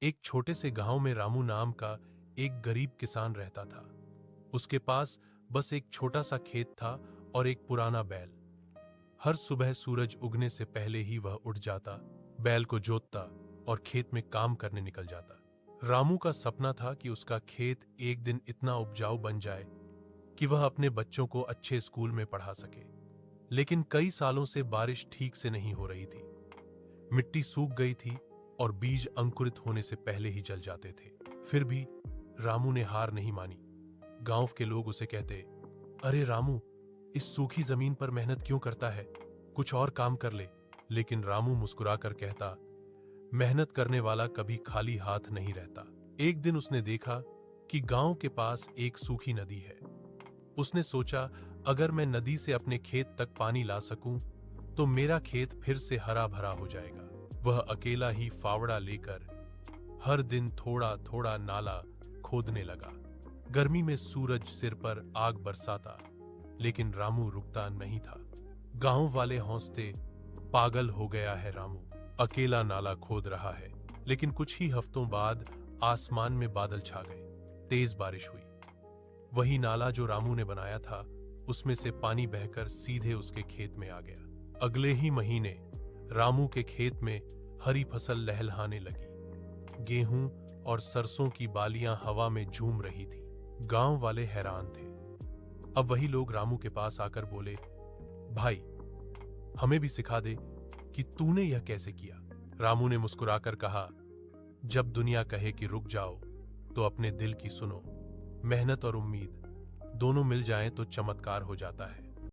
एक छोटे से गांव में रामू नाम का एक गरीब किसान रहता था। उसके पास बस एक छोटा सा खेत था और एक पुराना बैल। हर सुबह सूरज उगने से पहले ही वह उठ जाता, बैल को जोतता और खेत में काम करने निकल जाता। रामू का सपना था कि उसका खेत एक दिन इतना उपजाऊ बन जाए कि वह अपने बच्चों को अच्छे स्कूल में पढ़ा सके। लेकिन कई सालों से बारिश ठीक से नहीं हो रही थी। मिट्टी सूख गई थी और बीज अंकुरित होने से पहले ही जल जाते थे। फिर भी रामू ने हार नहीं मानी। गांव के लोग उसे कहते, अरे रामू, इस सूखी जमीन पर मेहनत क्यों करता है, कुछ और काम कर ले। लेकिन रामू मुस्कुराकर कहता, मेहनत करने वाला कभी खाली हाथ नहीं रहता। एक दिन उसने देखा कि गांव के पास एक सूखी नदी है। उसने सोचा, अगर मैं नदी से अपने खेत तक पानी ला सकूं तो मेरा खेत फिर से हरा भरा हो जाएगा। वह अकेला ही फावड़ा लेकर हर दिन थोड़ा थोड़ा नाला खोदने लगा। गर्मी में सूरज सिर पर आग बरसाता, लेकिन रामू रुकता नहीं था। गांव वाले हौसते, पागल हो गया है रामू, अकेला नाला खोद रहा है। लेकिन कुछ ही हफ्तों बाद आसमान में बादल छा गए। तेज बारिश हुई। वही नाला जो रामू ने बनाया था, उसमें से पानी बहकर सीधे उसके खेत में आ गया। अगले ही महीने रामू के खेत में हरी फसल लहलहाने लगी। गेहूं और सरसों की बालियां हवा में झूम रही थी। गांव वाले हैरान थे। अब वही लोग रामू के पास आकर बोले, भाई, हमें भी सिखा दे कि तूने यह कैसे किया। रामू ने मुस्कुराकर कहा, जब दुनिया कहे कि रुक जाओ तो अपने दिल की सुनो। मेहनत और उम्मीद दोनों मिल जाएं तो चमत्कार हो जाता है।